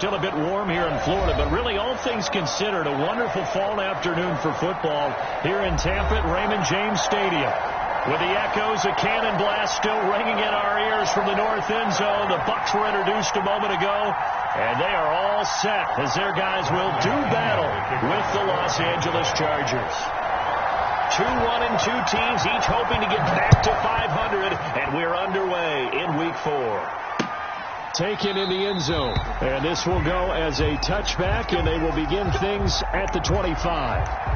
still a bit warm here in Florida, but really all things considered, a wonderful fall afternoon for football here in Tampa at Raymond James Stadium. With the echoes of cannon blast still ringing in our ears from the north end zone, the Bucs were introduced a moment ago, and they are all set as their guys will do battle with the Los Angeles Chargers. 2-1-2 teams, each hoping to get back to 500, and we're underway in Week 4. Taken in the end zone, and this will go as a touchback, and they will begin things at the 25.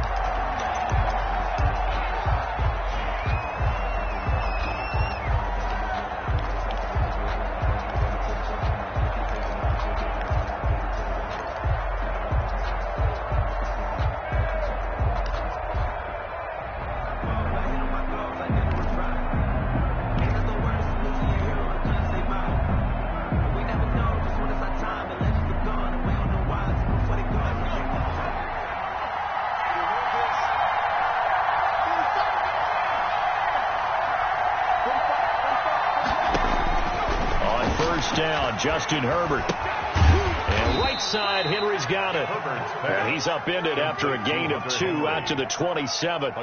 Down, Justin Herbert. And right side, Henry's got it. And he's upended after a gain of 2 out to the 27.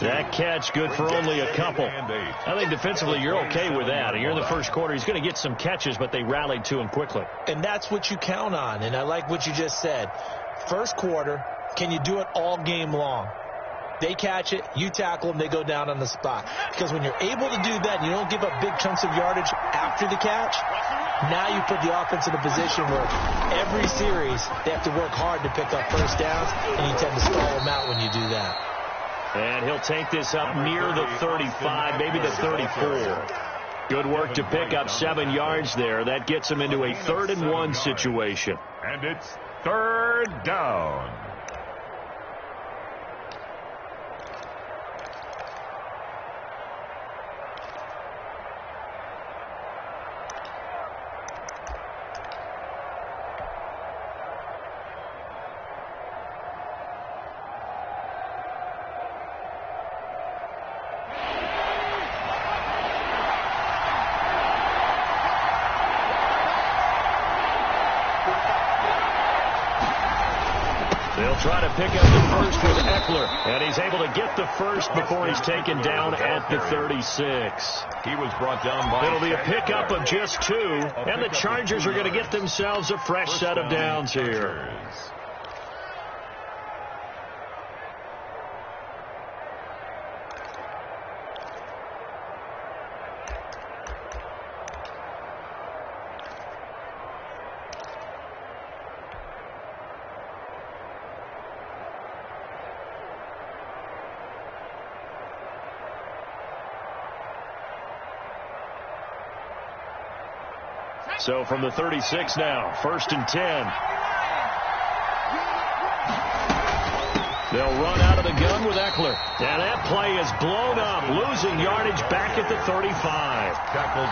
That catch good for only a couple. I think defensively you're okay with that. And you're in the first quarter. He's going to get some catches, but they rallied to him quickly. And that's what you count on. And I like what you just said. First quarter, can you do it all game long? They catch it, you tackle them, they go down on the spot. Because when you're able to do that, you don't give up big chunks of yardage after the catch, now you put the offense in a position where every series they have to work hard to pick up first downs, and you tend to stall them out when you do that. And he'll take this up near the 35, maybe the 34. Good work to pick up 7 yards there. That gets him into a 3rd-and-1 situation. And it's 3rd down. They'll try to pick up the first with Eckler, and he's able to get the first before he's taken down at the 36. He was brought down by... It'll be a pickup of just 2, and the Chargers are going to get themselves a fresh set of downs here. So from the 36 now, 1st and 10. They'll run out of the gun with Eckler. And that play is blown up, losing yardage back at the 35.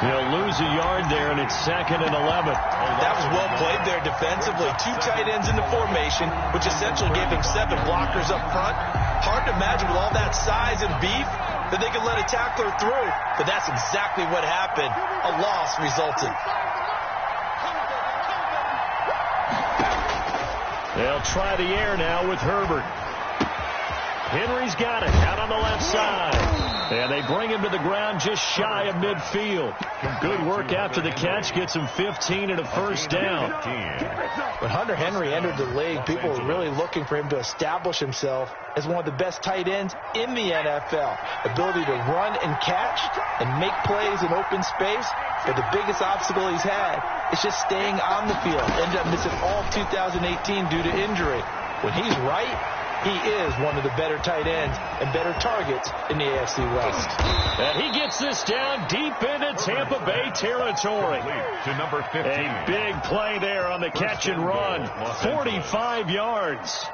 They'll lose a yard there, and it's 2nd and 11. That was well played there defensively. 2 tight ends in the formation, which essentially gave them 7 blockers up front. Hard to imagine with all that size and beef that they could let a tackler through. But that's exactly what happened. A loss resulted. They'll try the air now with Herbert. Henry's got it out on the left side. And they bring him to the ground just shy of midfield. Good work after the catch. Gets him 15 and a first down. When Hunter Henry entered the league, people were really looking for him to establish himself as one of the best tight ends in the NFL. Ability to run and catch and make plays in open space. But the biggest obstacle he's had is just staying on the field. Ended up missing all of 2018 due to injury. When he's right, he is one of the better tight ends and better targets in the AFC West. And he gets this down deep into Tampa Bay territory. To number 15. A big play there on the catch and run. 45 yards.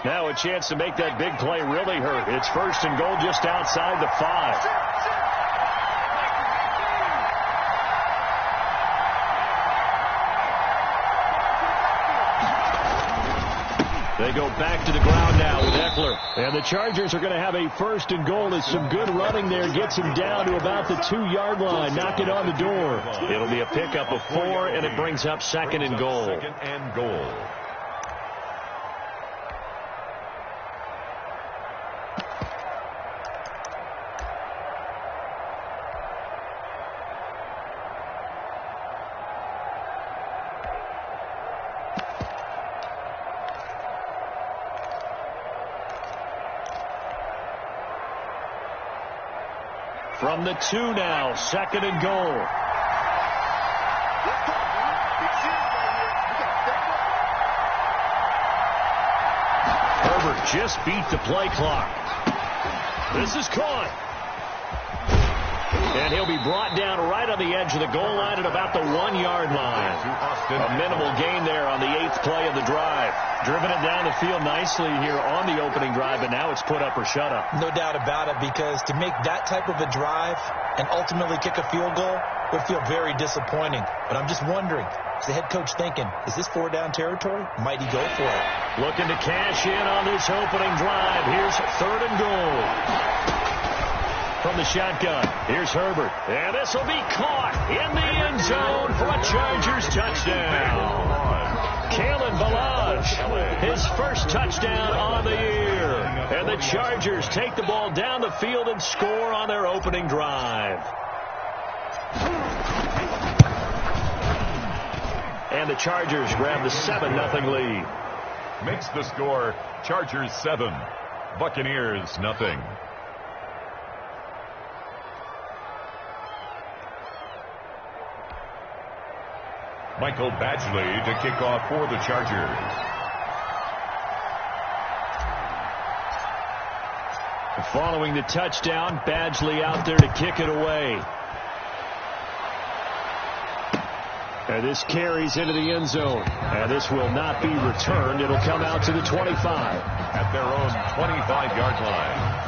Now a chance to make that big play really hurt. It's 1st and goal just outside the 5. They go back to the ground now with Eckler. And the Chargers are going to have a first and goal as some good running there gets him down to about the 2-yard line. Knock it on the door. It'll be a pickup of 4, and it brings up second and goal. Second and goal. From the 2 now, second and goal. Herbert just beat the play clock. This is caught. And he'll be brought down right on the edge of the goal line at about the 1-yard line. A minimal gain there on the 8th play of the drive. Driven it down the field nicely here on the opening drive, and now it's put up or shut up. No doubt about it, because to make that type of a drive and ultimately kick a field goal would feel very disappointing. But I'm just wondering, is the head coach thinking, is this 4-down territory? Might he go for it? Looking to cash in on this opening drive. Here's third and goal. From the shotgun, here's Herbert. And this will be caught in the end zone for a Chargers touchdown. Kalen Ballage, his first touchdown on the year. And the Chargers take the ball down the field and score on their opening drive. And the Chargers grab the 7-0 lead. Makes the score Chargers 7, Buccaneers nothing. Michael Badgley to kick off for the Chargers. Following the touchdown, Badgley out there to kick it away. And this carries into the end zone. And this will not be returned. It'll come out to the 25. At their own 25-yard line.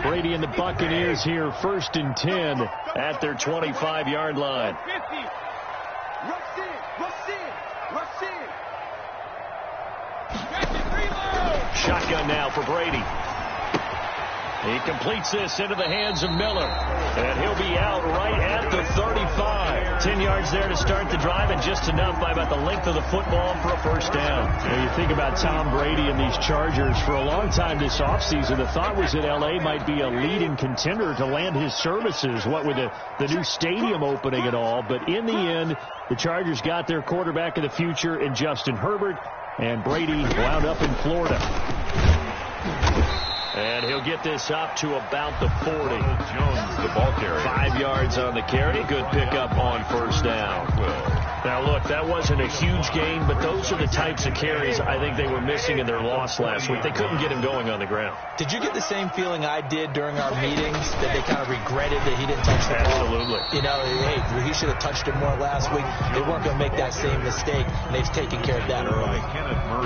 Brady and the Buccaneers here, first and 10 at their 25-yard line. Shotgun now for Brady. He completes this into the hands of Miller. And he'll be out right at the 35. 10 yards there to start the drive, and just enough by about the length of the football for a first down. When you think about Tom Brady and these Chargers, for a long time this offseason, the thought was that L.A. might be a leading contender to land his services, what with the new stadium opening and all. But in the end, the Chargers got their quarterback of the future in Justin Herbert, and Brady wound up in Florida. And he'll get this up to about the 40. Jones, the ball carrier. 5 yards on the carry. Good pickup on first down. Now, look, that wasn't a huge gain, but those are the types of carries I think they were missing in their loss last week. They couldn't get him going on the ground. Did you get the same feeling I did during our meetings, that they kind of regretted that he didn't touch the ball? Absolutely. You know, hey, he should have touched it more last week. They weren't going to make that same mistake, and they've taken care of that early.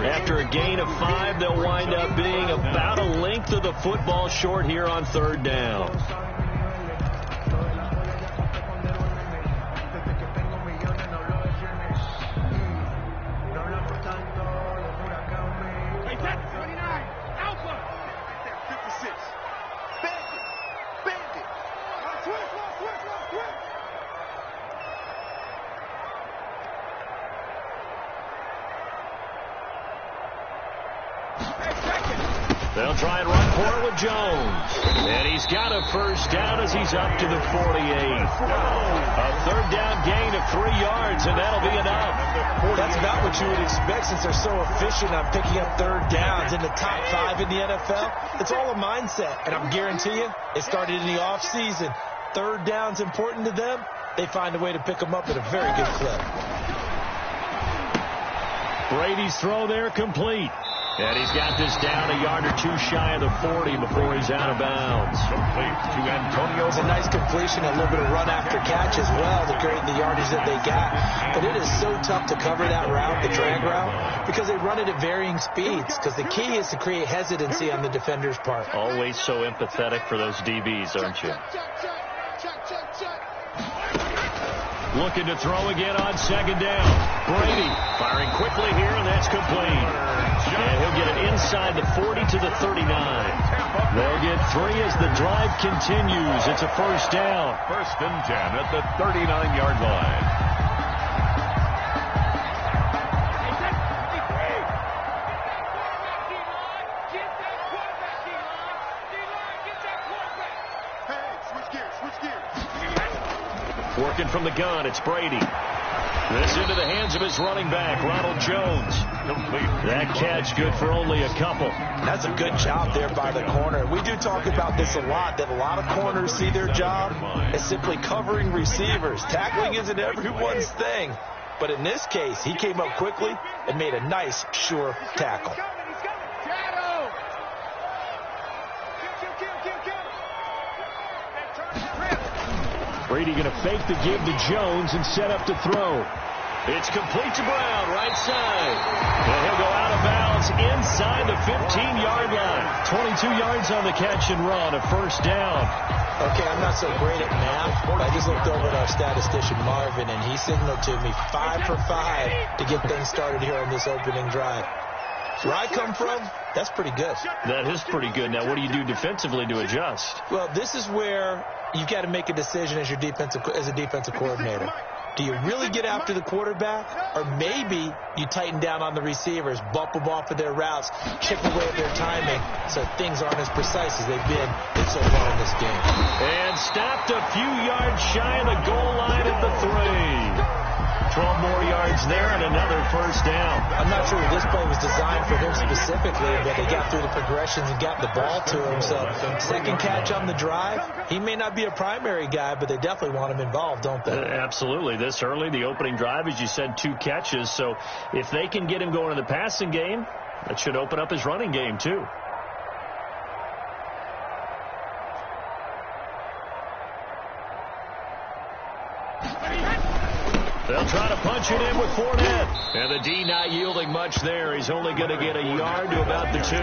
After a gain of 5, they'll wind up being about a length of the football short here on third down. They'll try and run for it with Jones. And he's got a first down as he's up to the 48. A third down gain of 3 yards, and that'll be enough. That's about what you would expect, since they're so efficient on picking up third downs in the top 5 in the NFL. It's all a mindset, and I'm guarantee you, it started in the offseason. Third down's important to them. They find a way to pick them up at a very good clip. Brady's throw there complete. And he's got this down a yard or two shy of the 40 before he's out of bounds. Complete to Antonio. It's a nice completion, a little bit of run after catch as well to create the yardage that they got. But it is so tough to cover that route, the drag route, because they run it at varying speeds. Because the key is to create hesitancy on the defender's part. Always so empathetic for those DBs, aren't you? Looking to throw again on second down. Brady firing quickly here, and that's complete. And he'll get it inside the 40 to the 39. They'll get 3 as the drive continues. It's a first down. 1st and 10 at the 39-yard line. Working from the gun, it's Brady. This into the hands of his running back, Ronald Jones. That catch good for only a couple. That's a good job there by the corner. We do talk about this a lot, that a lot of corners see their job as simply covering receivers. Tackling isn't everyone's thing. But in this case, he came up quickly and made a nice, sure tackle. Brady going to fake the give to Jones and set up to throw. It's complete to Brown, right side. And he'll go out of bounds inside the 15-yard line. 22 yards on the catch and run, a first down. Okay, I'm not so great at math. I just looked over at our statistician, Marvin, and he signaled to me 5 for 5 to get things started here on this opening drive. Where I come from, that's pretty good. That is pretty good. Now, what do you do defensively to adjust? Well, this is where you've got to make a decision as a defensive coordinator. Do you really get after the quarterback? Or maybe you tighten down on the receivers, bump them off of their routes, chip away at their timing so things aren't as precise as they've been so far in this game. And stopped a few yards shy of the goal line at the 3. 12 more yards there and another first down. I'm not sure this play was designed for him specifically, but they got through the progressions and got the ball to him. So second catch on the drive. He may not be a primary guy, but they definitely want him involved, don't they? Absolutely. This early, the opening drive, as you said, 2 catches. So if they can get him going in the passing game, that should open up his running game too. They'll try to punch it in with Fournette. And the D not yielding much there. He's only going to get a yard to about the 2.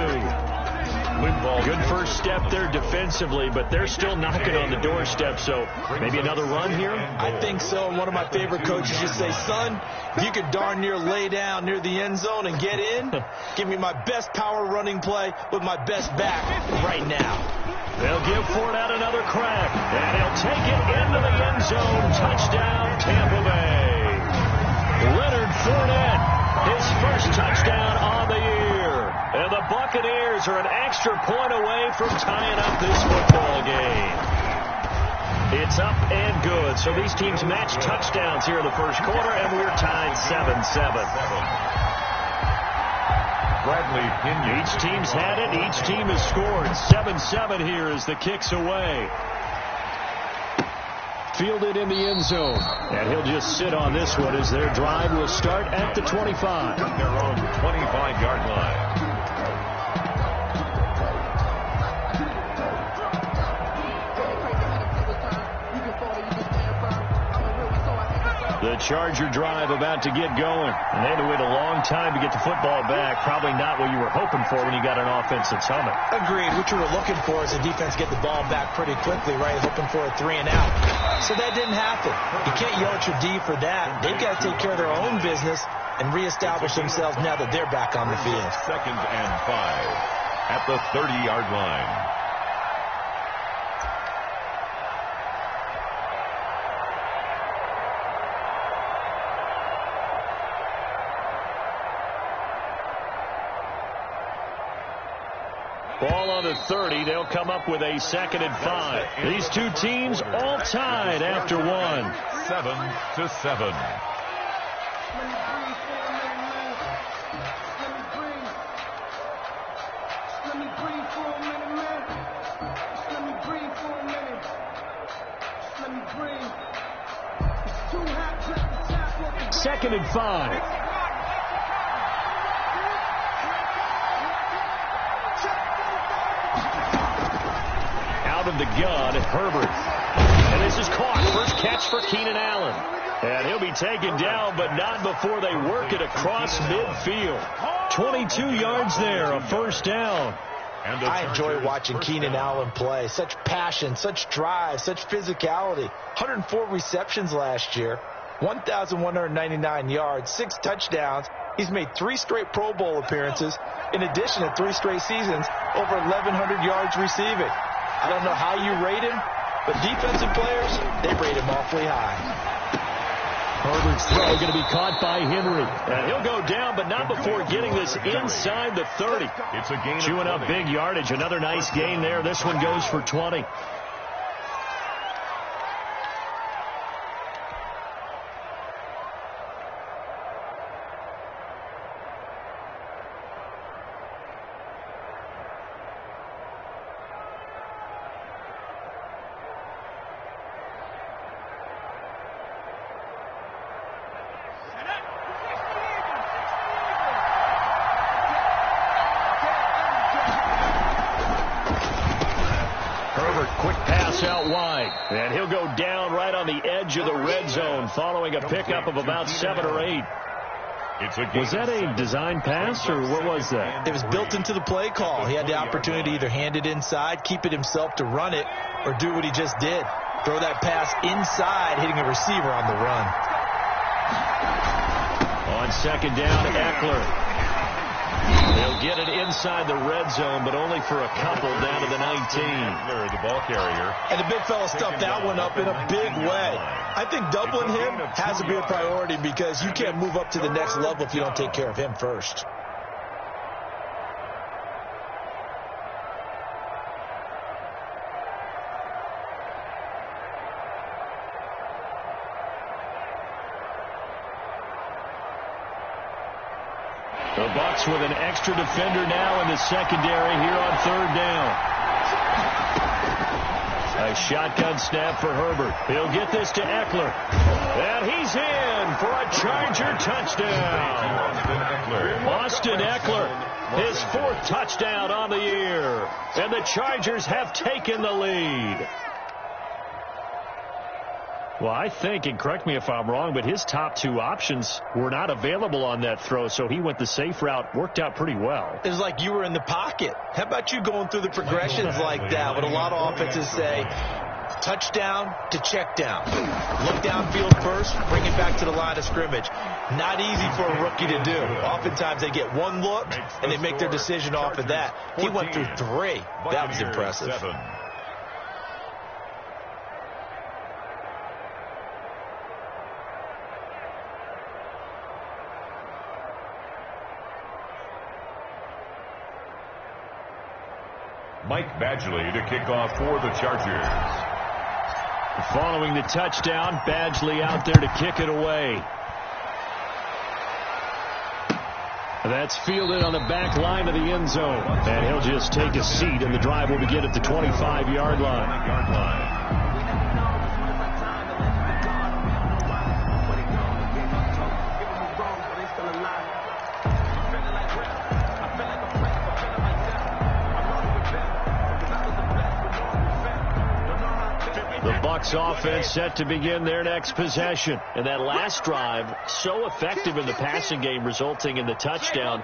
Good first step there defensively, but they're still knocking on the doorstep, so maybe another run here? I think so. And one of my favorite coaches used to say, son, if you could darn near lay down near the end zone and get in, give me my best power running play with my best back right now. They'll give Fournette another crack, and he'll take it into the end zone. Touchdown, Tampa Bay. Leonard Fournette, his first touchdown on the year. And the Buccaneers are an extra point away from tying up this football game. It's up and good. So these teams match touchdowns here in the first quarter, and we're tied 7-7. Each team's had it. Each team has scored. 7-7 here as the kick's away. Fielded in the end zone. And he'll just sit on this one as their drive will start at the 25. Their own 25-yard line. The Charger drive about to get going. And they had to wait a long time to get the football back. Probably not what you were hoping for when you got an offense that's humming. Agreed. What you were looking for is the defense get the ball back pretty quickly, right? Hoping for a 3 and out. So that didn't happen. You can't yell at your D for that. They've got to take care of their own business and reestablish themselves now that they're back on the field. 2nd and 5 at the 30-yard line. Ball on the 30. They'll come up with a 2nd and 5. These two teams all tied after 1. 7-7. Second and 5. out of the gun, Herbert. And this is caught. First catch for Keenan Allen. And he'll be taken down, but not before they work it across midfield. 22 yards there, a first down. I enjoy watching Keenan Allen play. Such passion, such drive, such physicality. 104 receptions last year, 1,199 yards, 6 touchdowns. He's made 3 straight Pro Bowl appearances, in addition to 3 straight seasons, over 1,100 yards receiving. I don't know how you rate him, but defensive players, they rate him awfully high. Herbert's throw going to be caught by Henry. And he'll go down, but not before getting this inside the 30. It's a gain. Chewing up big yardage. Another nice gain there. This one goes for 20. Quick pass out wide. And he'll go down right on the edge of the red zone following a pickup of about 7 or 8. Was that a design pass, or what was that? It was built into the play call. He had the opportunity to either hand it inside, keep it himself to run it, or do what he just did. Throw that pass inside, hitting a receiver on the run. On second down, Eckler. They'll get it inside the red zone, but only for a couple down to the 19. The ball carrier. And the big fella stuffed that one up in a big way. I think doubling him has to be a priority because you can't move up to the next level if you don't take care of him first. The Bucs with an extra defender now in the secondary here on third down. A shotgun snap for Herbert. He'll get this to Eckler. And he's in for a Charger touchdown. Austin Eckler, his 4th touchdown on the year. And the Chargers have taken the lead. Well, I think, and correct me if I'm wrong, but his top 2 options were not available on that throw, so he went the safe route. Worked out pretty well. It was like you were in the pocket. How about you going through the progressions like that? What a lot of offenses say, touchdown to check down. Look downfield first, bring it back to the line of scrimmage. Not easy for a rookie to do. Oftentimes they get one look, and they make their decision off of that. He went through 3. That was impressive. Mike Badgley to kick off for the Chargers. Following the touchdown, Badgley out there to kick it away. That's fielded on the back line of the end zone. And he'll just take a seat, and the drive will begin at the 25-yard line. Bucs offense set to begin their next possession. And that last drive, so effective in the passing game, resulting in the touchdown.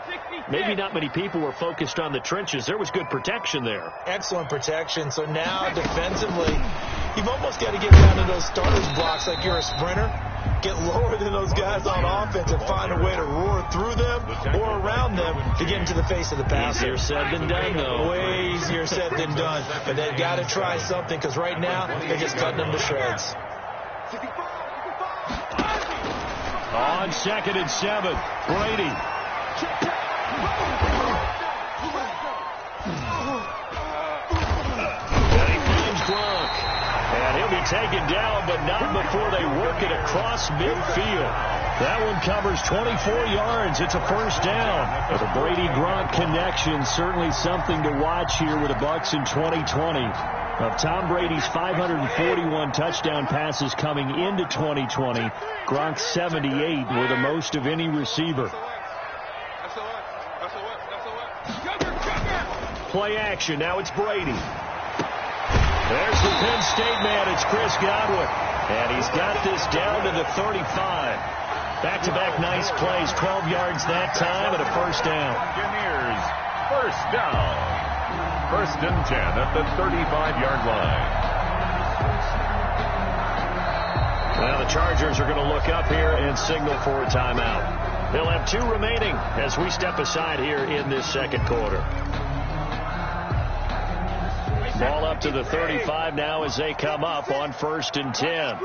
Maybe not many people were focused on the trenches. There was good protection there. Excellent protection. So now defensively, you've almost got to get down to those starters blocks like you're a sprinter. Get lower than those guys on offense and find a way to roar through them or around them to get into the face of the passer. Easier said than done, though. Way easier said than done. But they've got to try something because right now they're just cutting them to shreds. On 2nd and 7, Brady. And he finds Gronk. And he'll be taken down, but not before they work it across midfield. That one covers 24 yards. It's a first down. The Brady-Gronk connection, certainly something to watch here with the Bucs in 2020. Of Tom Brady's 541 touchdown passes coming into 2020, Gronk's 78 were the most of any receiver. Play action. Now it's Brady. There's the Penn State man. It's Chris Godwin. And he's got this down to the 35. Back-to-back nice plays. 12 yards that time and a first down. Buccaneers, first down. First and 10 at the 35-yard line. Well, the Chargers are going to look up here and signal for a timeout. They'll have 2 remaining as we step aside here in this second quarter. Ball up to the 35 now as they come up on first and 10.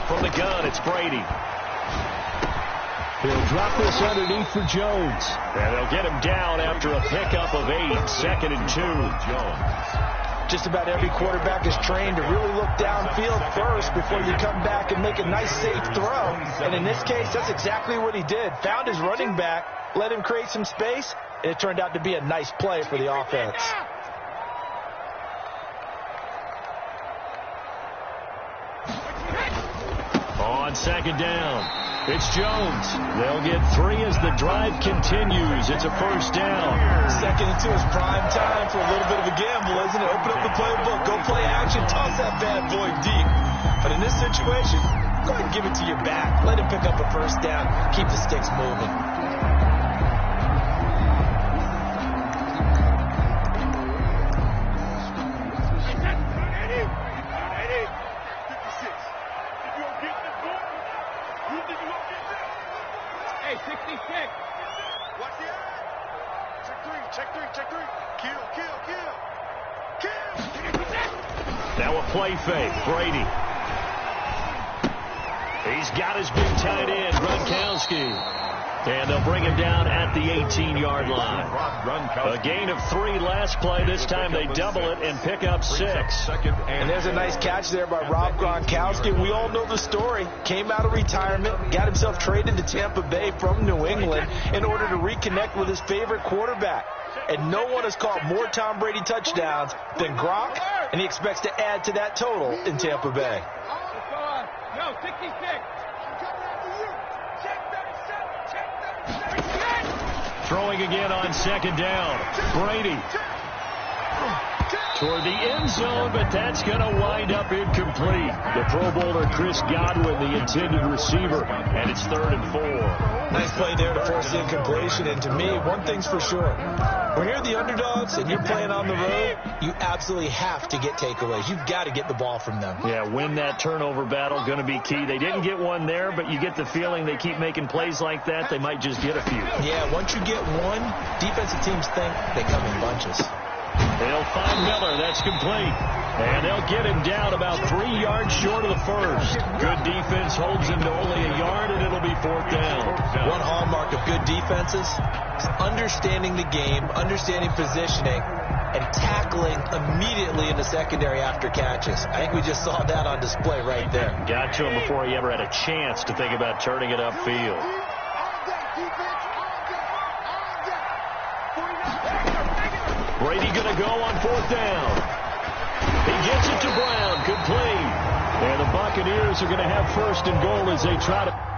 From the gun, it's Brady. He'll drop this underneath for Jones. And they'll get him down after a pickup of 8. Second and 2. Jones. Just about every quarterback is trained to really look downfield first before you come back and make a nice, safe throw. And in this case, that's exactly what he did. Found his running back, let him create some space, and it turned out to be a nice play for the offense. On second down, it's Jones. They'll get 3 as the drive continues. It's a first down. Second and 2 is prime time for a little bit of a gamble, isn't it? Open up the playbook, go play action, toss that bad boy deep. But in this situation, go ahead and give it to your back. Let him pick up a first down. Keep the sticks moving. Now a play fake. Brady. He's got his big tight end, Gronkowski. And they'll bring him down at the 18-yard line. A gain of 3 last play. This time they double it and pick up 6. And there's a nice catch there by Rob Gronkowski. We all know the story. Came out of retirement, got himself traded to Tampa Bay from New England in order to reconnect with his favorite quarterback. And no one has caught more Tom Brady touchdowns than Gronk, and he expects to add to that total in Tampa Bay. No, 66. Throwing again on second down. Brady toward the end zone, but that's going to wind up incomplete. The Pro Bowler Chris Godwin, the intended receiver, and it's 3rd and 4. Nice play there to force the incompletion. And to me, one thing's for sure. When you're the underdogs and you're playing on the road, you absolutely have to get takeaways. You've got to get the ball from them. Yeah, win that turnover battle, going to be key. They didn't get one there, but you get the feeling they keep making plays like that, they might just get a few. Yeah, once you get one, defensive teams think they come in bunches. They'll find Miller. That's complete. And they'll get him down about 3 yards short of the first. Good defense holds him to only a yard, and it'll be 4th down. One hallmark of good defenses is understanding the game, understanding positioning, and tackling immediately in the secondary after catches. I think we just saw that on display right there. Got to him before he ever had a chance to think about turning it upfield. Brady going to go on 4th down. He gets it to Brown. Complete. And the Buccaneers are going to have 1st and goal as they try to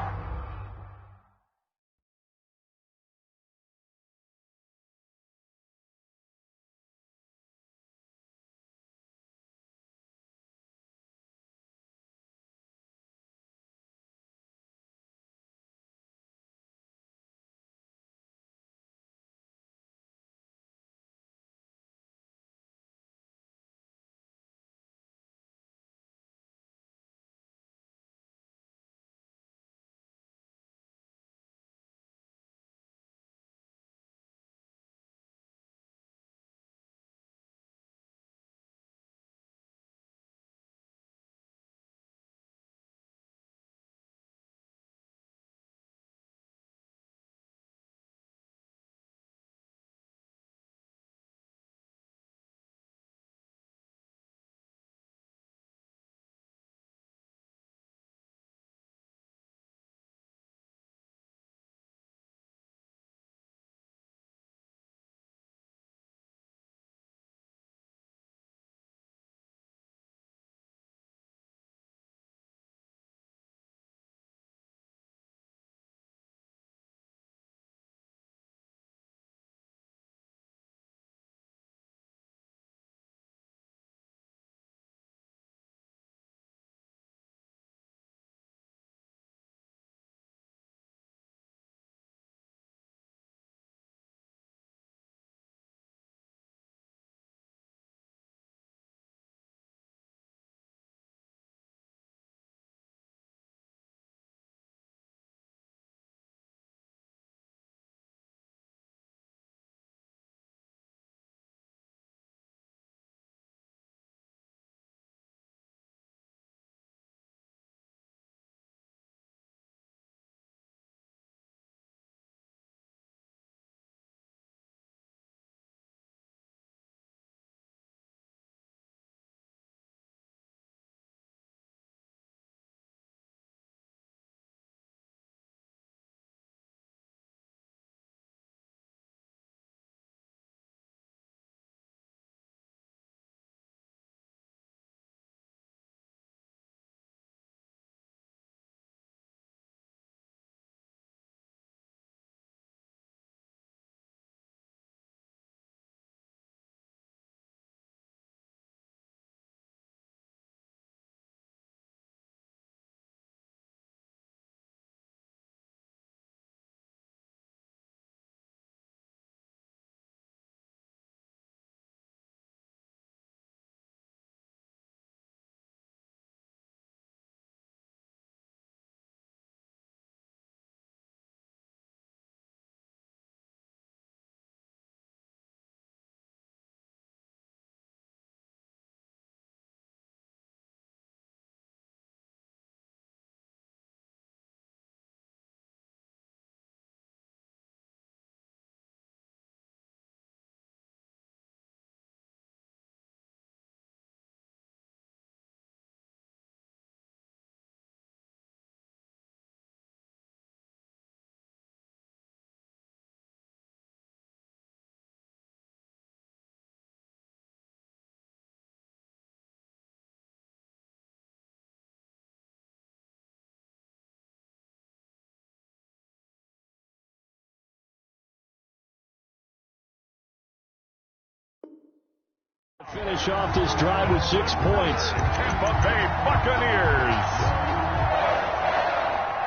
Finish off this drive with 6 points. Tampa Bay Buccaneers.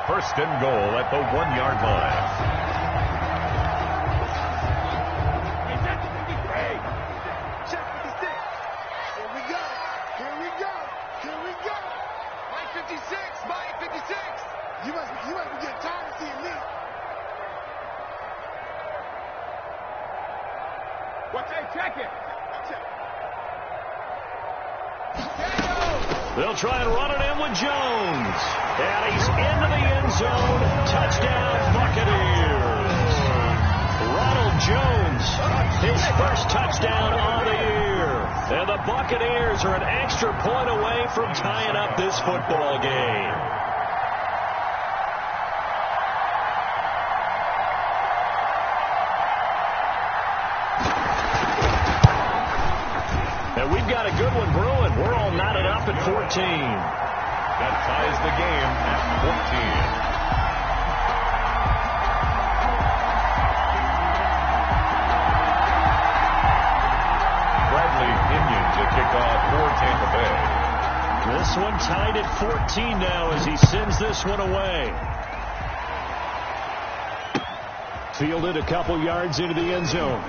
First and goal at the 1-yard line. You must be getting tired of seeing me. What's that? Check it. They'll try and run it in with Jones. And he's into the end zone. Touchdown, Buccaneers. Ronald Jones, his first touchdown on the year. And the Buccaneers are an extra point away from tying up this football game. And we've got a good one brewing. We're all knotted up at 14. That ties the game at 14. Indian to kick off for Tampa Bay. This one tied at 14 now as he sends this one away. Fielded a couple yards into the end zone.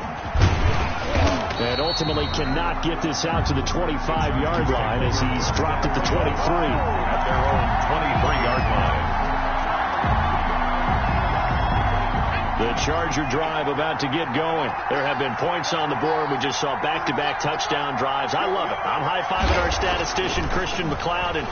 And ultimately cannot get this out to the 25-yard line as he's dropped at the 23. At their own 23-yard line. The Charger drive about to get going. There have been points on the board. We just saw back-to-back touchdown drives. I love it. I'm high-fiving our statistician, Christian McLeod, and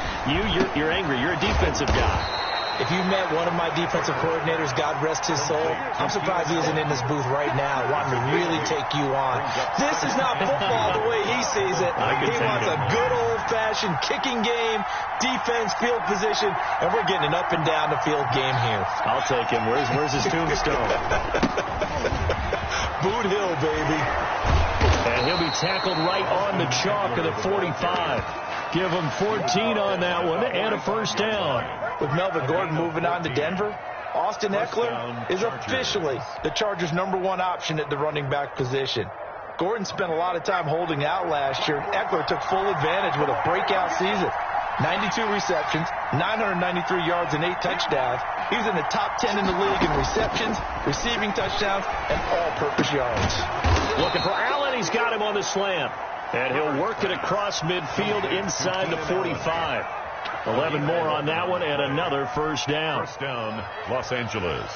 you're angry. You're a defensive guy. If you met one of my defensive coordinators, God rest his soul, I'm surprised he isn't in this booth right now wanting to really take you on. This is not football the way he sees it. He wants a good old-fashioned kicking game, defense, field position, and we're getting an up and down the field game here. I'll take him. Where's his tombstone? Boot Hill, baby. And he'll be tackled right on the chalk of the 45. Give him 14 on that one and a first down. With Melvin Gordon moving on to Denver, Austin Eckler is officially the Chargers' #1 option at the running back position. Gordon spent a lot of time holding out last year. Eckler took full advantage with a breakout season. 92 receptions, 993 yards, and 8 touchdowns. He was in the top 10 in the league in receptions, receiving touchdowns, and all-purpose yards. Looking for Allen. He's got him on the slant. And he'll work it across midfield inside the 45. 11 more on that one and another first down. First down, Los Angeles.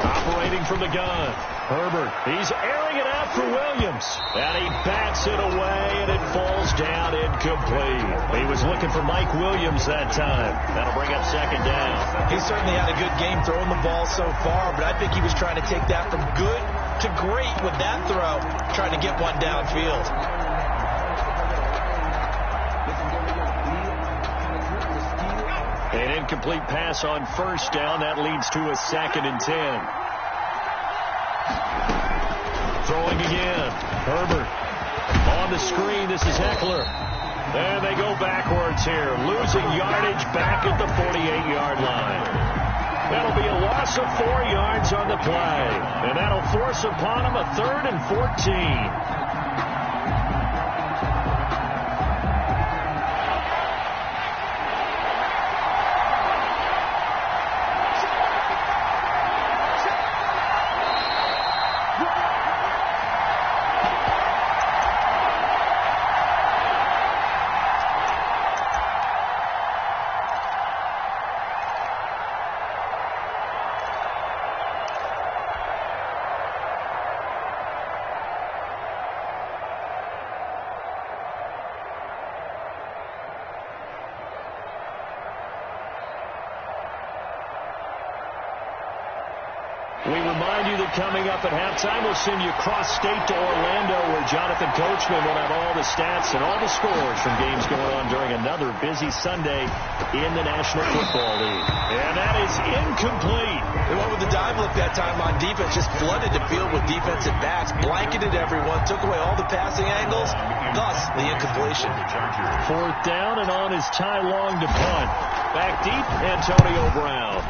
Operating from the gun. Herbert, he's airing it out for Williams. And he bats it away, and it falls down incomplete. He was looking for Mike Williams that time. That'll bring up second down. He certainly had a good game throwing the ball so far, but I think he was trying to take that from good to great with that throw, trying to get one downfield. An incomplete pass on first down. That leads to a 2nd and 10. Throwing again. Herbert on the screen. This is Eckler. And they go backwards here. Losing yardage back at the 48-yard line. That'll be a loss of 4 yards on the play. And that'll force upon him a 3rd and 14. We remind you that coming up at halftime, we'll send you cross-state to Orlando, where Jonathan Coachman will have all the stats and all the scores from games going on during another busy Sunday in the National Football League. And that is incomplete. They went with the dive look that time on defense, just flooded the field with defensive backs, blanketed everyone, took away all the passing angles, thus the incompletion. Fourth down, and on is Ty Long to punt. Back deep, Antonio Brown.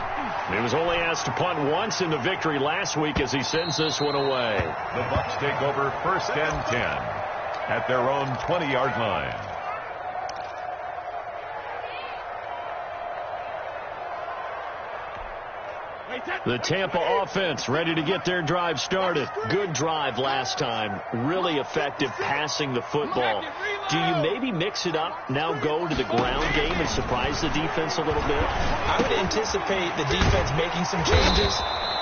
He was only asked to punt once in the victory last week as he sends this one away. The Bucs take over 1st and 10 at their own 20-yard line. The Tampa offense ready to get their drive started. Good drive last time. Really effective passing the football. Do you maybe mix it up, now go to the ground game and surprise the defense a little bit? I would anticipate the defense making some changes,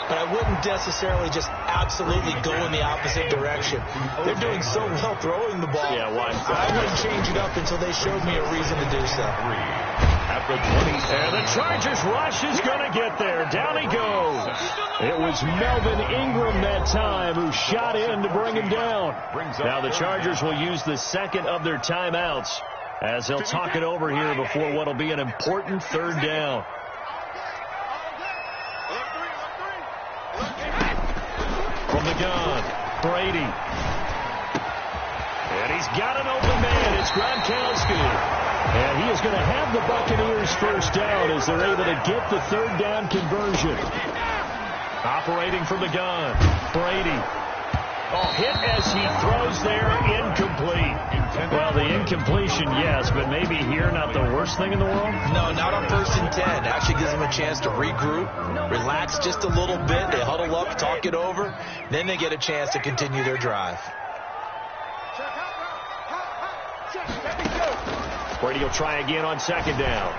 but I wouldn't necessarily just absolutely go in the opposite direction. They're doing so well throwing the ball. Yeah, why? I wouldn't change it up until they showed me a reason to do so. At the 20, and the Chargers rush is going to get there. Down he goes. It was Melvin Ingram that time who shot in to bring him down. Now the Chargers will use the second of their timeouts as they'll talk it over here before what will be an important third down. From the gun, Brady. And he's got an open man. It's Gronkowski. And he is going to have the Buccaneers first down as they're able to get the third down conversion. Operating from the gun, Brady. Oh, hit as he throws there, incomplete. Well, the incompletion, yes, but maybe here not the worst thing in the world? No, not on 1st and 10. Actually gives them a chance to regroup, relax just a little bit. They huddle up, talk it over. Then they get a chance to continue their drive. Brady will try again on second down.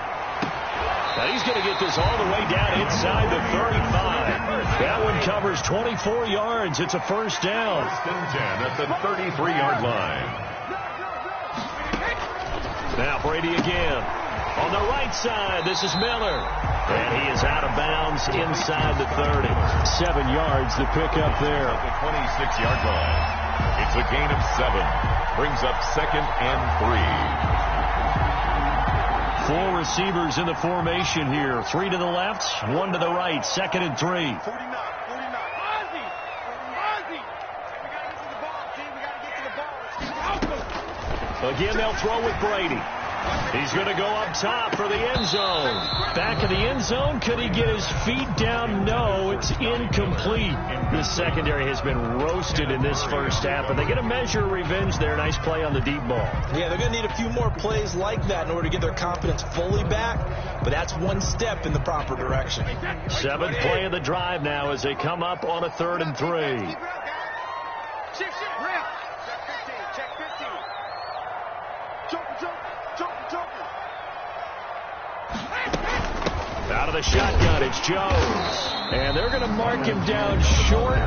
Now he's going to get this all the way down inside the 35. That one covers 24 yards. It's a first down. 1st and 10 at the 33-yard line. Now Brady again. On the right side, this is Miller. And he is out of bounds inside the 30. 7 yards to pick up there. At the 26-yard line. It's a gain of 7. Brings up 2nd and 3. 4 receivers in the formation here. 3 to the left, 1 to the right. 2nd and 3. 49. Ozzy. Again, they'll throw with Brady. He's going to go up top for the end zone. Back of the end zone. Could he get his feet down? No, it's incomplete. The secondary has been roasted in this first half, but they get a measure of revenge there. Nice play on the deep ball. Yeah, they're going to need a few more plays like that in order to get their confidence fully back, but that's one step in the proper direction. 7th play of the drive now as they come up on a 3rd and 3. Out of the shotgun, it's Jones. And they're going to mark him down short,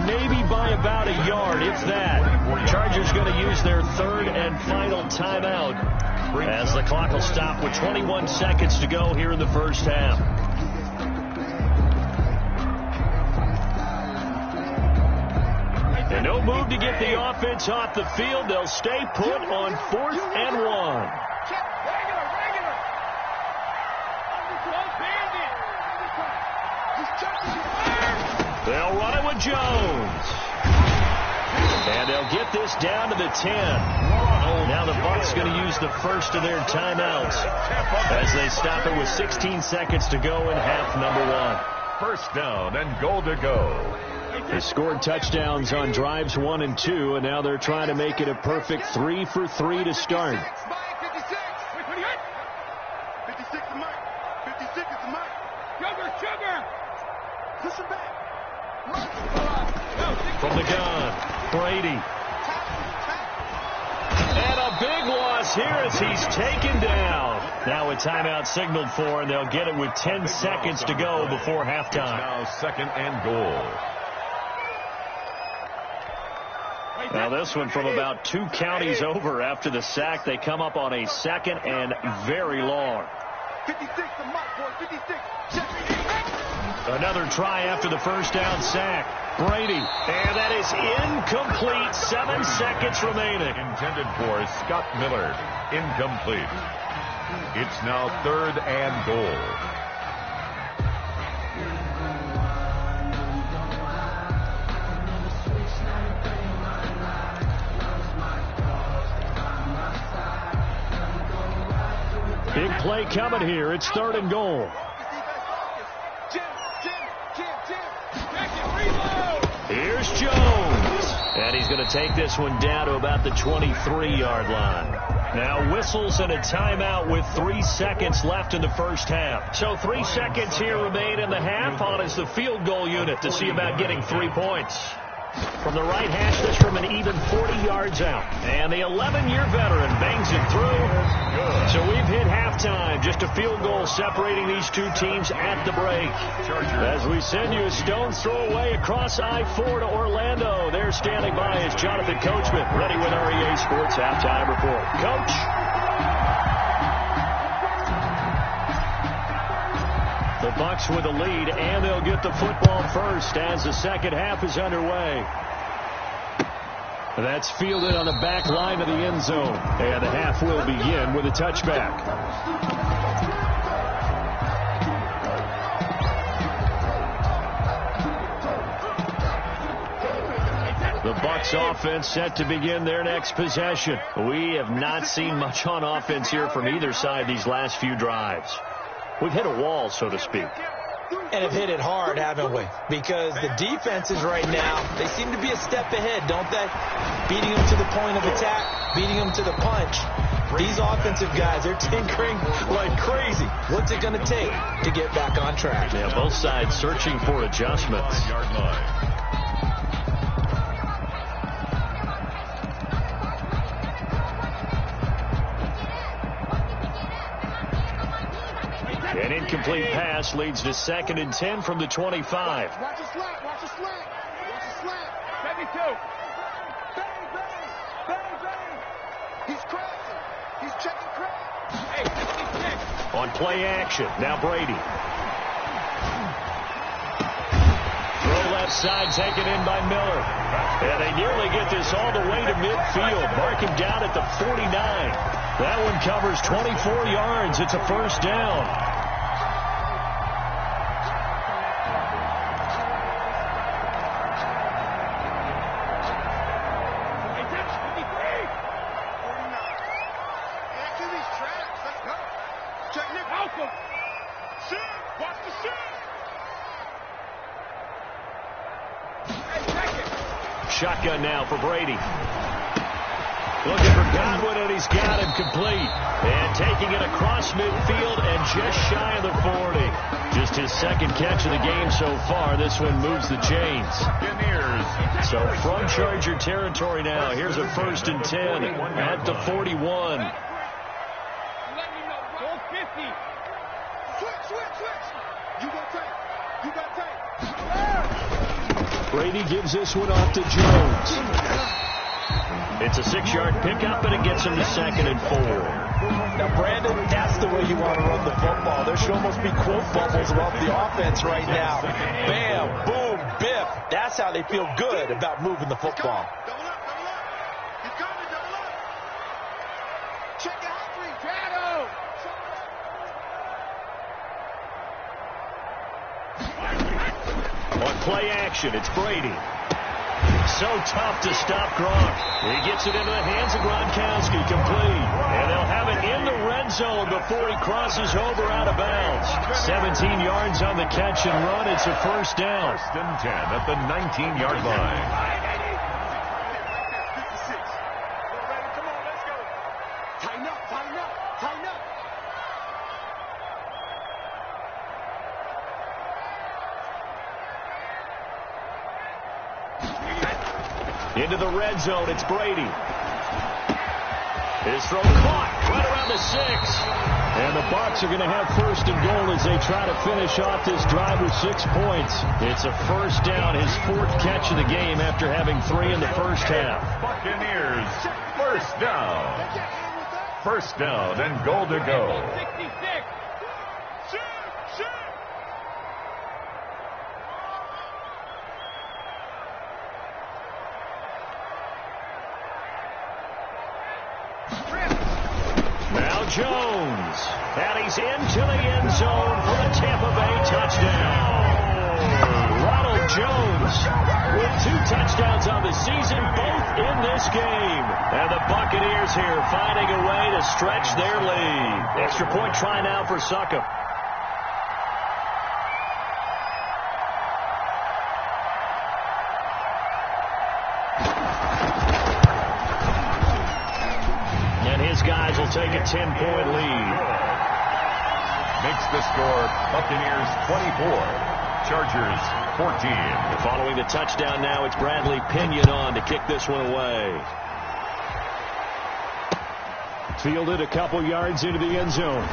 maybe by about a yard, if that. Chargers going to use their 3rd and final timeout as the clock will stop with 21 seconds to go here in the first half. And no move to get the offense off the field. They'll stay put on 4th and 1. They'll run it with Jones. And they'll get this down to the 10. Now the Bucs going to use the first of their timeouts as they stop it with 16 seconds to go in half number 1. 1st down and goal to go. They scored touchdowns on drives 1 and 2, and now they're trying to make it a perfect 3 for 3 to start. 56 is Mike. 56 is Mike. Sugar. Push him back. From the gun, Brady. And a big loss here as he's taken down. Now a timeout signaled for, and they'll get it with 10 seconds to go before halftime. Now 2nd and goal. Now this one from about 2 counties over after the sack. They come up on a 2nd and very long. 56 to Mike, boy. 56. Another try after the first down sack. Brady. And that is incomplete. 7 seconds remaining. Intended for Scott Miller. Incomplete. It's now 3rd and goal. play coming here. It's 3rd and goal. Here's Jones. And he's going to take this one down to about the 23-yard line. Now whistles and a timeout with 3 seconds left in the first half. So 3 seconds here remain in the half. On is the field goal unit to see about getting 3 points. From the right hash, this from an even 40 yards out. And the 11-year veteran bangs it through. So we've hit halftime. Just a field goal separating these two teams at the break. As we send you a stone's throw away across I-4 to Orlando. There standing by is Jonathan Coachman, ready with REA Sports Halftime Report. Coach? The Bucs with the lead, and they'll get the football first as the second half is underway. That's fielded on the back line of the end zone. And the half will begin with a touchback. The Bucs offense set to begin their next possession. We have not seen much on offense here from either side these last few drives. We've hit a wall, so to speak. And have hit it hard, haven't we? Because the defenses right now, they seem to be a step ahead, don't they? Beating them to the point of attack, beating them to the punch. These offensive guys, they're tinkering like crazy. What's it going to take to get back on track? Yeah, both sides searching for adjustments. An incomplete pass leads to 2nd and 10 from the 25. Watch the slant, watch the slant, watch the slant. 72. Bang, bang, bang, bang. He's crashing. He's checking crash. Hey, 56. On play action, now Brady. Throw left side, taken in by Miller. And they nearly get this all the way to midfield. Mark him down at the 49. That one covers 24 yards. It's a first down. Shotgun now for Brady. Looking for Godwin, and he's got him complete. And taking it across midfield and just shy of the 40. Just his 2nd catch of the game so far. This one moves the chains. So from Charger territory now, here's a 1st and 10 at the 41. Brady gives this one off to Jones. It's a 6-yard pickup, and it gets him to 2nd and 4. Now, Brandon, that's the way you want to run the football. There should almost be quote bubbles about the offense right now. Bam, boom, biff. That's how they feel good about moving the football. Double up, double up. He's coming, double up. Check it out, Shadow. On play action, it's Brady. So tough to stop Gronk. He gets it into the hands of Gronkowski, complete. And they'll have it in the red zone before he crosses over out of bounds. 17 yards on the catch and run. It's a first down. 1st and 10 at the 19-yard line. 56. We're ready. Come on, let's go. Tighten up, tighten up, tighten up. Into the red zone, it's Brady. His throw caught right around the 6. And the Bucs are going to have 1st and goal as they try to finish off this drive with 6 points. It's a first down, his 4th catch of the game after having 3 in the first half. Buccaneers, first down. First down and goal to go. 66. Jones, and he's into the end zone for the Tampa Bay touchdown. Ronald Jones with 2 touchdowns on the season, both in this game. And the Buccaneers here finding a way to stretch their lead. Extra point try now for Succop. And his guys will take a 10-point lead. Makes the score Buccaneers 24. Chargers 14. Following the touchdown now, it's Bradley Pinion on to kick this one away. Fielded a couple yards into the end zone.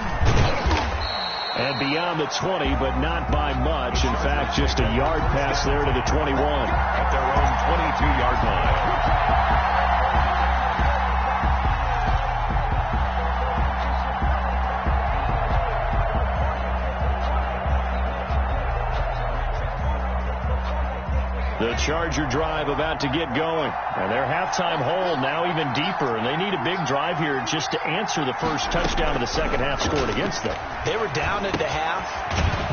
And beyond the 20, but not by much. In fact, just a yard pass there to the 21. At their own 22-yard line. The Charger drive about to get going. And their halftime hole now even deeper. And they need a big drive here just to answer the first touchdown of the second half scored against them. They were down at the half.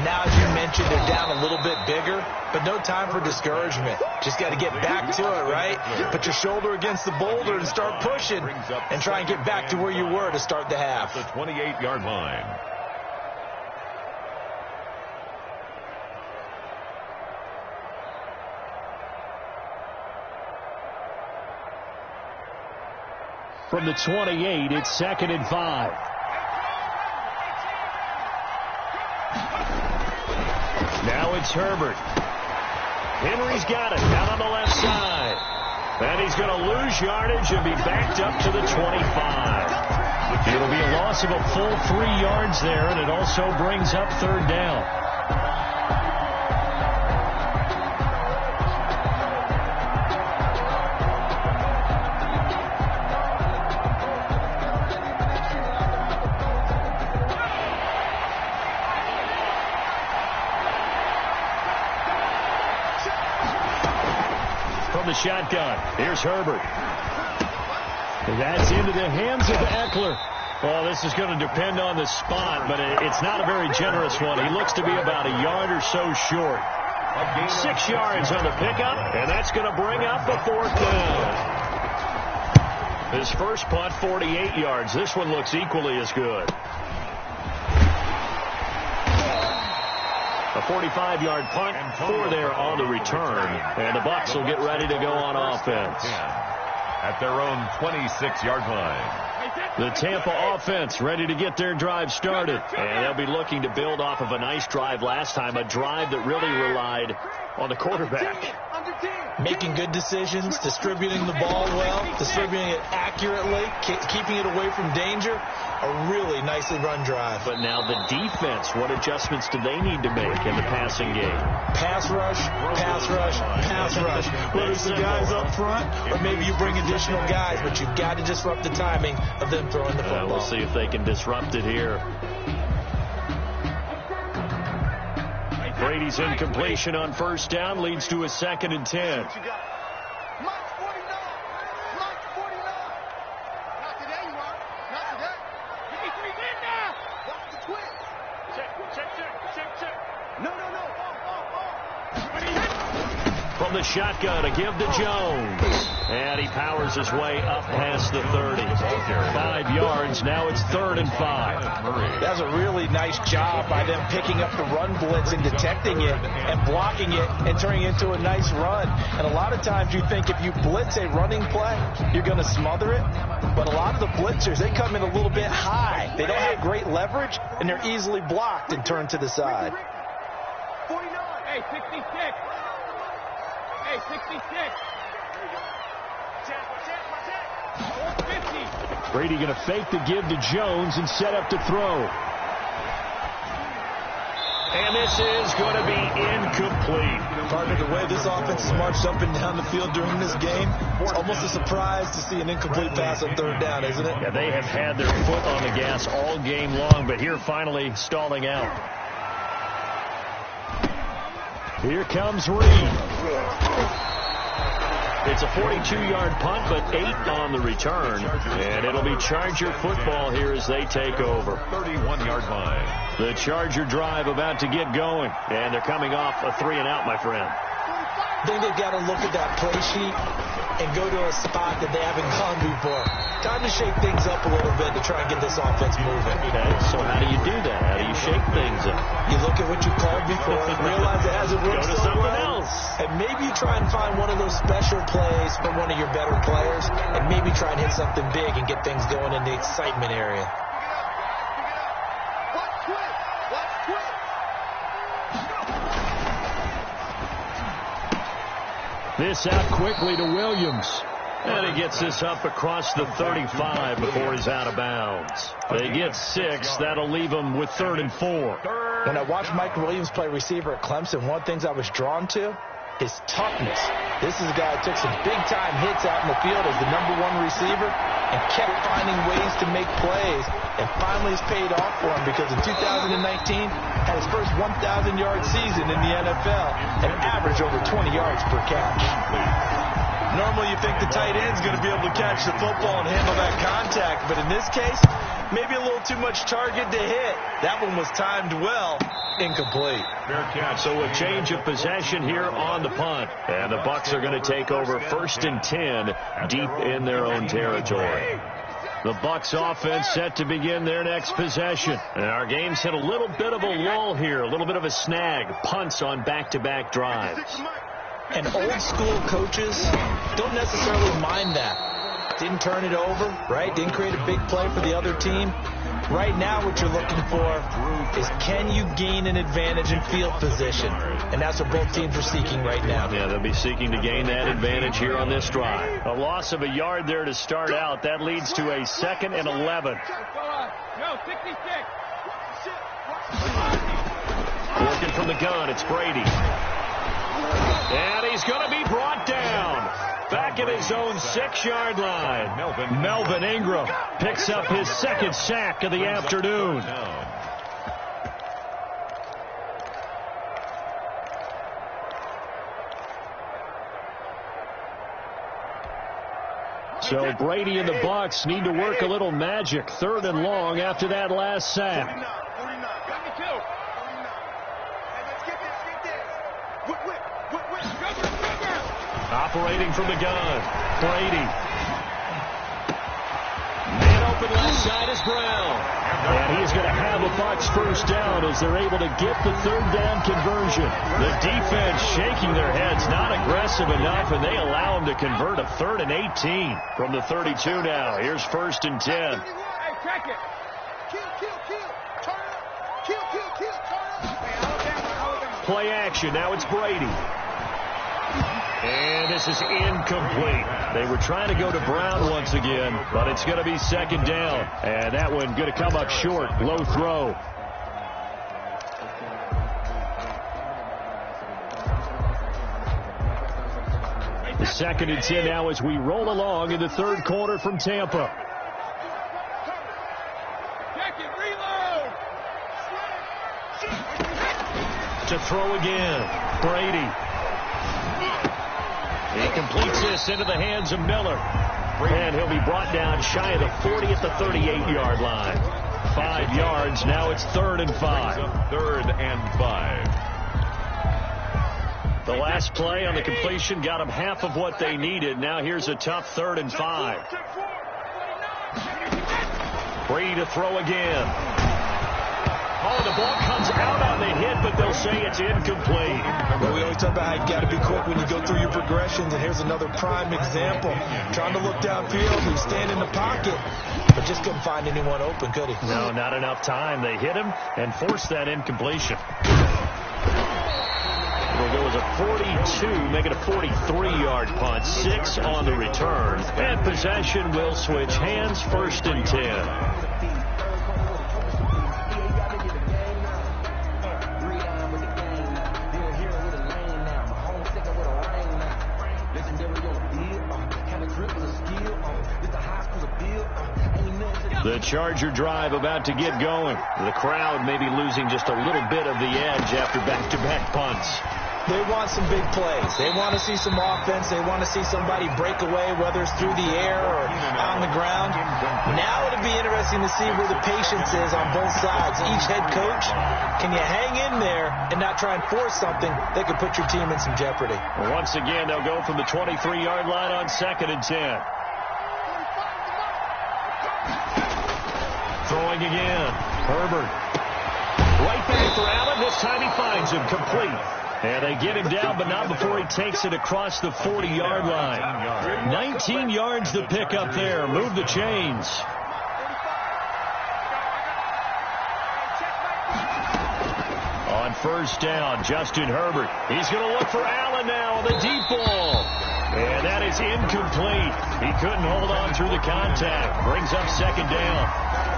Now, as you mentioned, they're down a little bit bigger. But no time for discouragement. Just got to get back to it, right? Put your shoulder against the boulder and start pushing. And try and get back to where you were to start the half. The 28-yard line. From the 28, it's 2nd and 5. Now it's Herbert. Henry's got it down on the left side. And he's going to lose yardage and be backed up to the 25. It'll be a loss of a full 3 yards there, and it also brings up 3rd down. The shotgun. Here's Herbert. That's into the hands of Eckler. Well, this is going to depend on the spot, but it's not a very generous one. He looks to be about a yard or so short. 6 yards on the pickup, and that's going to bring up a 4th down. His first punt, 48 yards. This one looks equally as good. A 45-yard punt, 4 there on the return. And the Bucs will get ready to go on offense. At their own 26-yard line. The Tampa offense ready to get their drive started. And they'll be looking to build off of a nice drive last time, a drive that really relied on the quarterback. Making good decisions, distributing the ball well, distributing it accurately, keeping it away from danger. A really nicely run drive. But now the defense, what adjustments do they need to make in the passing game? Pass rush, pass rush, pass rush. Whether it's the guys up front or maybe you bring additional guys, but you've got to disrupt the timing of them throwing the football. We'll see if they can disrupt it here. Brady's incompletion on 1st down leads to a 2nd and 10. From the shotgun, a give to Jones. And he powers his way up past the 30. 5 yards, now it's 3rd and 5. That was a really nice job by them picking up the run blitz and detecting it and blocking it and turning it into a nice run. And a lot of times you think if you blitz a running play, you're going to smother it. But a lot of the blitzers, they come in a little bit high. They don't have great leverage, and they're easily blocked and turned to the side. 49. Hey, 66. Hey, 66. Brady going to fake the give to Jones and set up to throw. And this is going to be incomplete. Partner, the way this offense has marched up and down the field during this game, it's almost a surprise to see an incomplete pass on 3rd down, isn't it? Yeah, they have had their foot on the gas all game long, but here finally stalling out. Here comes Reed. It's a 42-yard punt, but 8 on the return. And it'll be Charger football here as they take over. 31-yard line. The Charger drive about to get going. And they're coming off a 3-and-out, my friend. I think they've got to look at that play sheet and go to a spot that they haven't gone before. Time to shake things up a little bit to try and get this offense moving. Okay, so how do you do that? How do you shake things up? You look at what you called before and realize it hasn't worked Go to so something well. else. And maybe you try and find one of those special plays from one of your better players and maybe try and hit something big and get things going in the excitement area. This out quickly to Williams. And he gets this up across the 35 before he's out of bounds. They get 6. That'll leave him with 3rd and 4. When I watched Mike Williams play receiver at Clemson, one of the things I was drawn to, his toughness. This is a guy who took some big-time hits out in the field as the #1 receiver and kept finding ways to make plays. And finally it's paid off for him because in 2019 had his first 1,000-yard season in the NFL and averaged over 20 yards per catch. Normally you think the tight end's going to be able to catch the football and handle that contact, but in this case, maybe a little too much target to hit. That one was timed well. Incomplete. Fair catch. So a change of possession here on the punt. And the Bucs are going to take over 1st and 10 deep in their own territory. The Bucs offense set to begin their next possession. And our game's hit a little bit of a lull here, a little bit of a snag. Punts on back-to-back drives. And old-school coaches don't necessarily mind that. Didn't turn it over, right? Didn't create a big play for the other team. Right now what you're looking for is can you gain an advantage in field position? And that's what both teams are seeking right now. Yeah, they'll be seeking to gain that advantage here on this drive. A loss of a yard there to start out. That leads to a 2nd and 11. Working from the gun, it's Brady. And he's going to be brought down. Back at his own 6-yard line. Melvin Ingram picks up his 2nd sack of the afternoon. So Brady and the Bucs need to work a little magic. 3rd and long after that last sack. Operating from the gun, Brady. Man open left side is Brown. And he's going to have a Bucs 1st down as they're able to get the 3rd down conversion. The defense shaking their heads, not aggressive enough, and they allow him to convert a 3rd and 18 from the 32 now. Here's 1st and 10. Hey, check it. Kill. Turn up. Kill. Play action. Now it's Brady. And this is incomplete. They were trying to go to Brown once again, but it's going to be 2nd down. And that one going to come up short. Low throw. The 2nd and 10 now as we roll along in the 3rd quarter from Tampa. To throw again. Brady. He completes this into the hands of Miller. And he'll be brought down shy of the 40 at the 38-yard line. 5 yards. Now it's 3rd and 5. 3rd and 5. The last play on the completion got them half of what they needed. Now here's a tough 3rd and 5. Brady to throw again. Oh, the ball comes out on the hit, but they'll say it's incomplete. Well, we always talk about how you got to be quick when you go through your progressions, and here's another prime example. Trying to look downfield and stand in the pocket, but just couldn't find anyone open, could he? No, not enough time. They hit him and forced that incompletion. It'll go as a 42, make it a 43-yard punt. 6 on the return. And possession will switch hands. 1st and 10. The Charger drive about to get going. The crowd maybe losing just a little bit of the edge after back-to-back punts. They want some big plays. They want to see some offense. They want to see somebody break away, whether it's through the air or on the ground. Now it'll be interesting to see where the patience is on both sides. Each head coach, can you hang in there and not try and force something that could put your team in some jeopardy? Once again, they'll go from the 23-yard line on 2nd and 10. Throwing again. Herbert. Right back for Allen. This time he finds him complete. And they get him down, but not before he takes it across the 40-yard line. 19 yards to pick up there. Move the chains. On 1st down, Justin Herbert. He's going to look for Allen now on the deep ball. And that is incomplete. He couldn't hold on through the contact. Brings up 2nd down.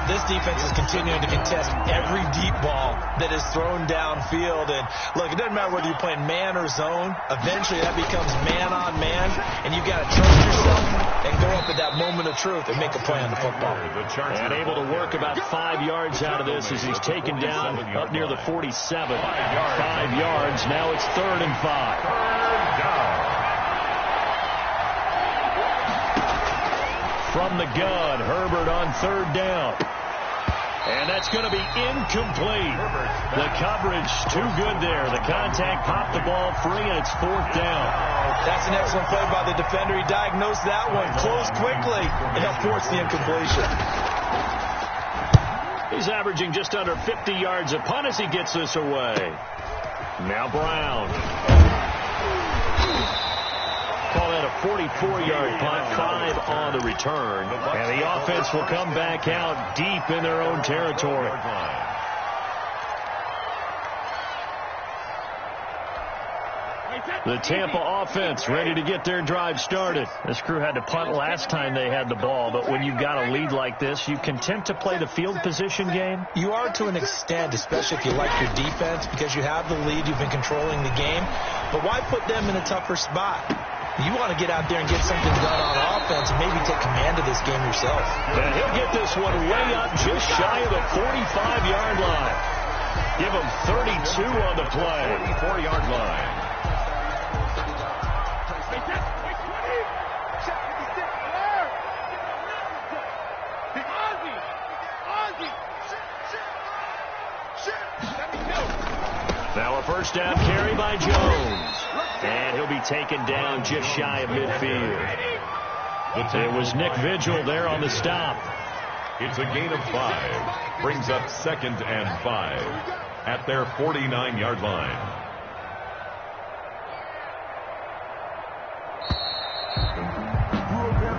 This defense is continuing to contest every deep ball that is thrown downfield. And, look, it doesn't matter whether you're playing man or zone. Eventually that becomes man-on-man, and you've got to trust yourself and go up at that moment of truth and make a play on the football. And able to work about 5 yards out of this as he's taken down up near the 47. 5 yards. Now it's 3rd and 5. Third down. From the gun, Herbert on 3rd down. And that's going to be incomplete. The coverage too good there. The contact popped the ball free, and it's 4th down. That's an excellent play by the defender. He diagnosed that one, closed quickly, and he'll force the incompletion. He's averaging just under 50 yards a punt as he gets this away. Now Brown. Call that a 44-yard punt, 5 on the return. And the offense will come back out deep in their own territory. The Tampa offense ready to get their drive started. This crew had to punt last time they had the ball, but when you've got a lead like this, you content to play the field position game? You are to an extent, especially if you like your defense, because you have the lead, you've been controlling the game. But why put them in a tougher spot? You want to get out there and get something done on offense and maybe take command of this game yourself. And he'll get this one way up just shy of the 45-yard line. Give him 32 on the play. 44-yard line. Now a 1st down carry by Jones. And he'll be taken down just shy of midfield. It was Nick Vigil there on the stop. It's a gain of 5. Brings up 2nd and 5 at their 49-yard line.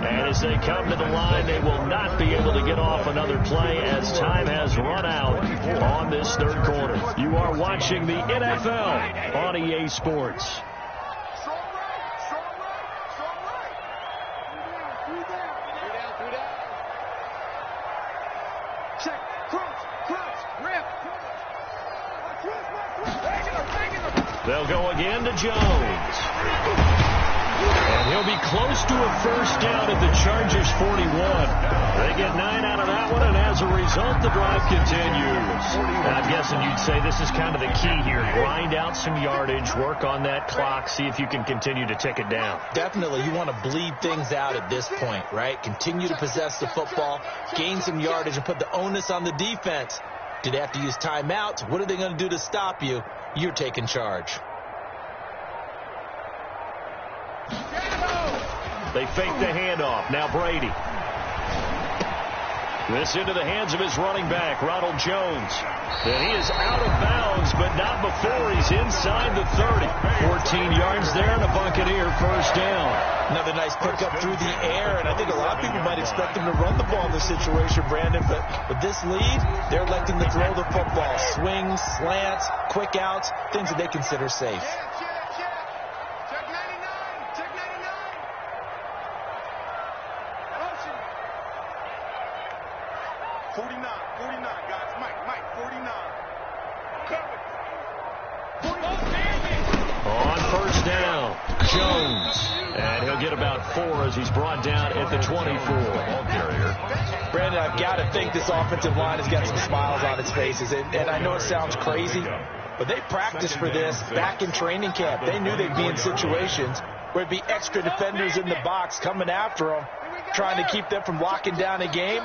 And as they come to the line, they will not be able to get off another play as time has run out on this 3rd quarter. You are watching the NFL on EA Sports. They'll go again to Jones. And he'll be close to a 1st down at the Chargers 41. They get 9 out of that one, and as a result, the drive continues. And I'm guessing you'd say this is kind of the key here. Grind out some yardage, work on that clock, see if you can continue to tick it down. Definitely. You want to bleed things out at this point, right? Continue to possess the football, gain some yardage, and put the onus on the defense. Do they have to use timeouts? What are they going to do to stop you? You're taking charge. They fake the handoff. Now Brady. This into the hands of his running back, Ronald Jones. And he is out of bounds, but not before he's inside the 30. 14 yards there, and a Buccaneer 1st down. Another nice pickup through the air, and I think a lot of people might expect him to run the ball in this situation, Brandon. But with this lead, they're electing to throw the football. Swings, slants, quick outs, things that they consider safe. On 1st down, Jones. And he'll get about 4 as he's brought down at the 24. Ball carrier. Brandon, I've got to think this offensive line has got some smiles on its faces. And I know it sounds crazy, But they practiced for this back in training camp. They knew they'd be in situations where there'd be extra defenders in the box coming after them, trying to keep them from locking down a game.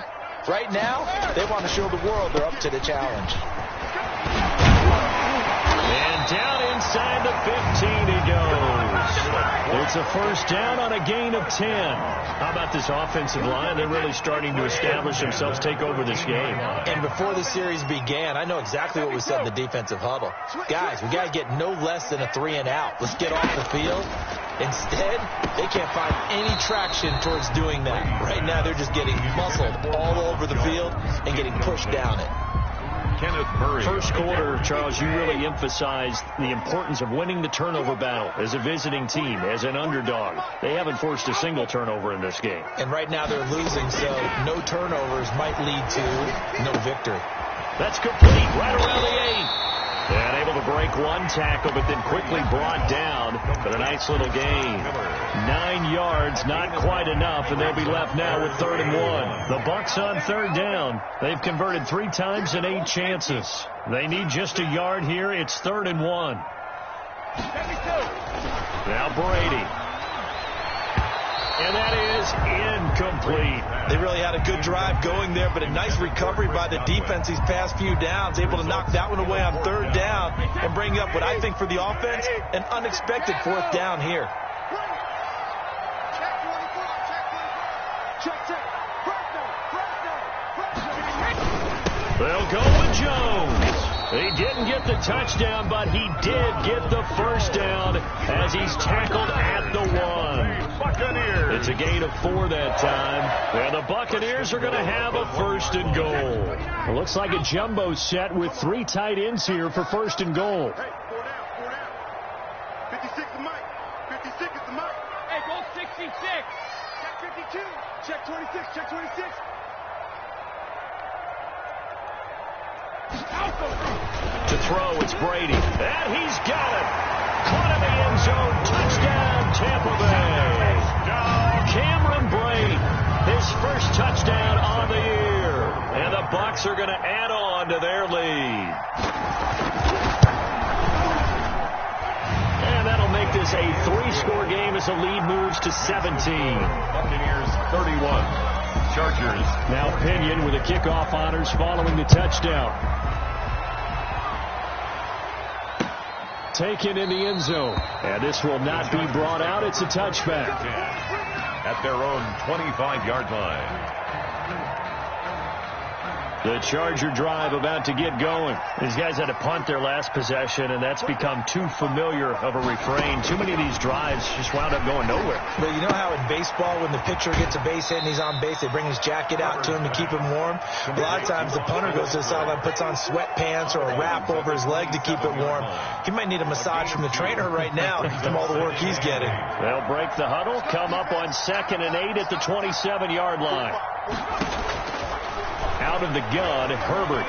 Right now, they want to show the world they're up to the challenge. And down inside the 15 he goes. It's a first down on a gain of 10. How about this offensive line? They're really starting to establish themselves, take over this game. And before the series began, I know exactly what we said in the defensive huddle. Guys, we got to get no less than a 3-and-out. Let's get off the field. Instead, they can't find any traction towards doing that. Right now, they're just getting muscled all over the field and getting pushed down it. First quarter, Charles, you really emphasized the importance of winning the turnover battle as a visiting team, as an underdog. They haven't forced a single turnover in this game. And right now they're losing, so no turnovers might lead to no victory. That's complete right around the 8. And able to break one tackle, but then quickly brought down. But a nice little gain. 9 yards, not quite enough, and they'll be left now with 3rd and 1. The Bucs on 3rd down. They've converted 3 times in 8 chances. They need just a yard here. It's 3rd and 1. Now Brady. And that is incomplete. They really had a good drive going there, but a nice recovery by the defense these past few downs, able to knock that one away on 3rd down and bring up what I think for the offense, an unexpected 4th down here. They'll go with Jones. He didn't get the touchdown, but he did get the first down as he's tackled at the 1. Buccaneers. It's a gain of 4 that time. And the Buccaneers are going to have a 1st and goal. It looks like a jumbo set with 3 tight ends here for 1st and goal. Hey, 4 down, 4 down. 56 is Mike. 56 is the Mike. Hey, go 66. Check 52. Check 26. Check 26. To throw, it's Brady. And he's got it. Caught in the end zone. Touchdown, Tampa Bay. Cameron Brate, his first touchdown on the year. And the Bucs are going to add on to their lead. And that'll make this a 3-score game as the lead moves to 17. Buccaneers 31. Chargers. Now Pinion with the kickoff honors following the touchdown. Taken in the end zone. And this will not be brought out. It's a touchback. At their own 25-yard line. The Charger drive about to get going. These guys had to punt their last possession, and that's become too familiar of a refrain. Too many of these drives just wound up going nowhere. But you know how in baseball, when the pitcher gets a base hit and he's on base, they bring his jacket out to him to keep him warm? A lot of times the punter goes to the sideline, puts on sweatpants or a wrap over his leg to keep it warm. He might need a massage from the trainer right now from all the work he's getting. They'll break the huddle, come up on 2nd and 8 at the 27-yard line. Out of the gun, Herbert.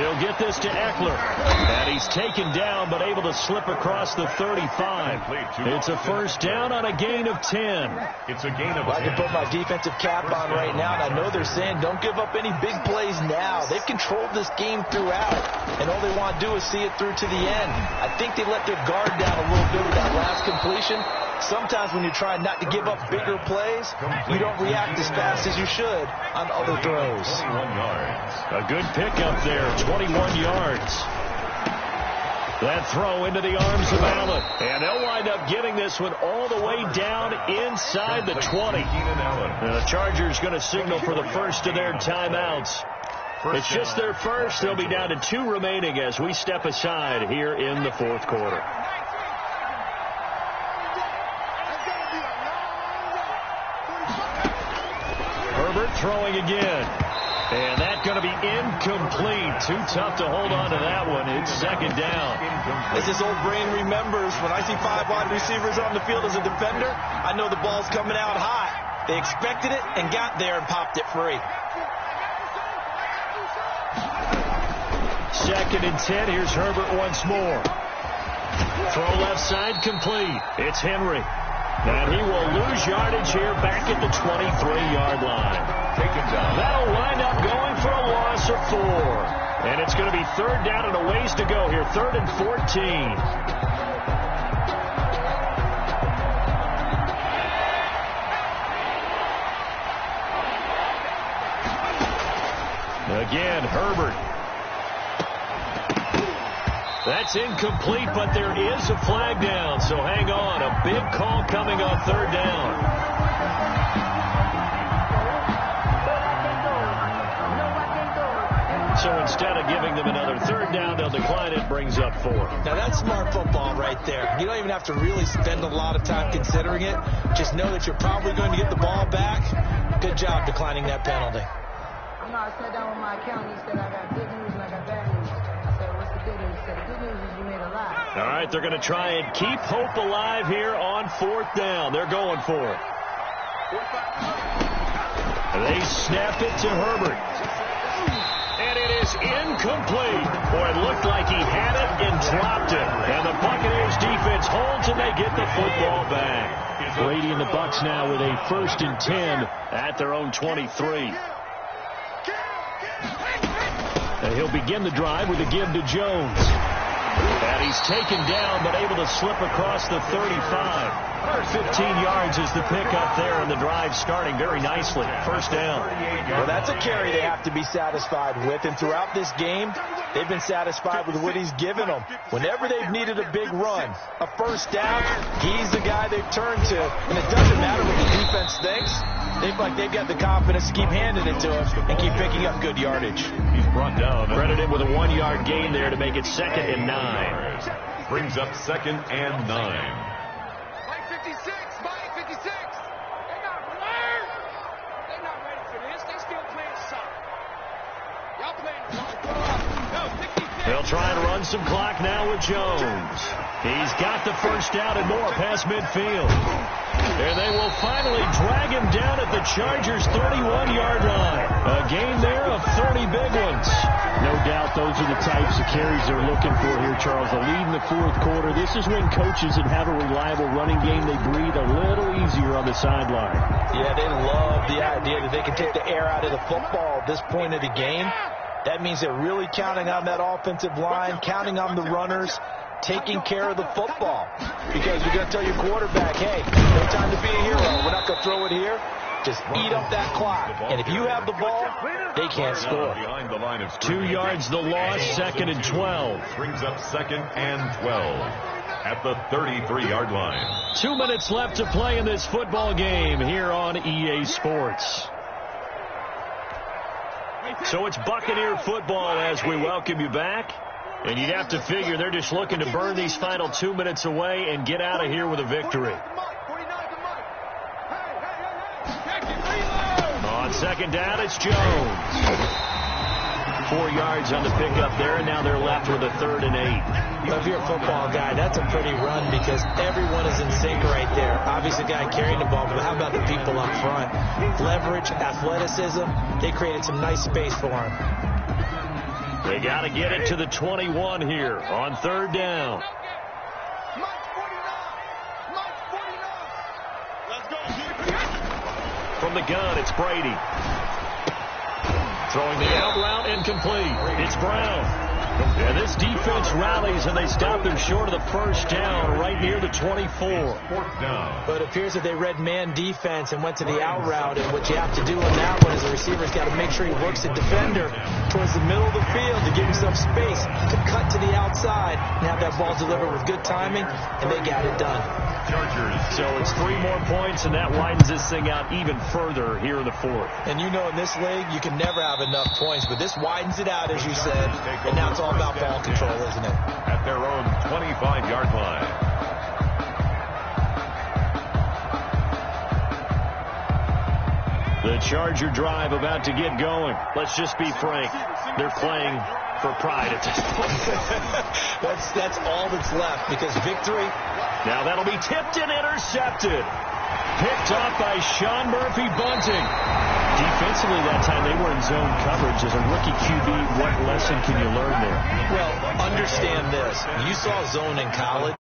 He'll get this to Eckler. And he's taken down, but able to slip across the 35. It's a first down on a gain of 10. It's a gain of 10. I can put my defensive cap on right now, and I know they're saying don't give up any big plays now. They've controlled this game throughout, and all they want to do is see it through to the end. I think they let their guard down a little bit with that last completion. Sometimes when you're trying not to give up bigger plays, you don't react as fast as you should on other throws. 21 yards. A good pickup there, 21 yards. That throw into the arms of Allen. And they'll wind up getting this one all the way down inside the 20. And the Chargers going to signal for the first of their timeouts. It's just their first. They'll be down to 2 remaining as we step aside here in the 4th quarter. Herbert throwing again. And that's going to be incomplete. Too tough to hold on to that one. It's 2nd down. As this old brain remembers, when I see 5 wide receivers on the field as a defender, I know the ball's coming out high. They expected it and got there and popped it free. 2nd and 10. Here's Herbert once more. Throw left side complete. It's Henry. And he will lose yardage here back at the 23-yard line. Taken down. That'll wind up going for a loss of 4. And it's going to be third down and a ways to go here. 3rd and 14. Again, Herbert. That's incomplete, but there is a flag down, so hang on. A big call coming on 3rd down. So instead of giving them another 3rd down, they'll decline it, brings up 4. Now that's smart football right there. You don't even have to really spend a lot of time considering it. Just know that you're probably going to get the ball back. Good job declining that penalty. No, I sat down with my accountant. He said I got good news and I got bad news. I said, what's the good news? He said, the good news is you made a lot. All right, they're going to try and keep hope alive here on 4th down. They're going for it. They snap it to Herbert. And it is incomplete. Boy, it looked like he had it and dropped it. And the Buccaneers defense holds and they get the football back. Brady and the Bucs now with a 1st and 10 at their own 23. And he'll begin the drive with a give to Jones. And he's taken down, but able to slip across the 35. 15 yards is the pickup there, and the drive starting very nicely. 1st down. Well, that's a carry they have to be satisfied with, and throughout this game, they've been satisfied with what he's given them. Whenever they've needed a big run, a 1st down, he's the guy they've turned to, and it doesn't matter what the defense thinks. They've got the confidence to keep handing it to him and keep picking up good yardage. He's brought down. Credited with a 1-yard gain there to make it 2nd and 9. Brings up 2nd and 9. Mike 56, Mike 56. They got learned. They're not ready for this. They still playing soccer. Y'all playing soccer. No, 56. They'll try and run some clock now with Jones. He's got the 1st down and more past midfield. And they will finally drag him down at the Chargers' 31-yard line. A gain there of 30 big ones. No doubt those are the types of carries they're looking for here, Charles. The lead in the 4th quarter. This is when coaches that have a reliable running game, they breathe a little easier on the sideline. Yeah, they love the idea that they can take the air out of the football at this point of the game. That means they're really counting on that offensive line, counting on the runners, taking care of the football. Because you're going to tell your quarterback, hey, no time to be a hero. We're not going to throw it here. Just eat up that clock. And if you have the ball, they can't score. 2 yards the loss, 2nd and 12. Brings up 2nd and 12 at the 33-yard line. 2 minutes left to play in this football game here on EA Sports. So it's Buccaneer football as we welcome you back. And you'd have to figure they're just looking to burn these final 2 minutes away and get out of here with a victory. On 2nd down, it's Jones. 4 yards on the pickup there, and now they're left with a 3rd and 8. Well, if you're a football guy, that's a pretty run because everyone is in sync right there. Obviously, the guy carrying the ball, but how about the people up front? Leverage, athleticism, they created some nice space for him. They got to get it to the 21 here on 3rd down. From the gun, it's Brady. Throwing the out route, incomplete. It's Brown. And this defense rallies, and they stop them short of the 1st down right near the 24. But it appears that they read man defense and went to the out route, and what you have to do on that one is the receiver's got to make sure he works the defender towards the middle of the field to give himself space to cut to the outside and have that ball delivered with good timing, and they got it done. So it's 3 more points, and that widens this thing out even further here in the 4th. And you know in this league, you can never have enough points, but this widens it out, as you said, and now it's all about ball control, isn't it? At their own 25-yard line. The Charger drive about to get going. Let's just be frank. They're playing for pride at this point. that's all that's left because victory. Now that'll be tipped and intercepted. Picked off by Sean Murphy-Bunting. Defensively that time they were in zone coverage. As a rookie QB, what lesson can you learn there? Well, understand this. You saw zone in college.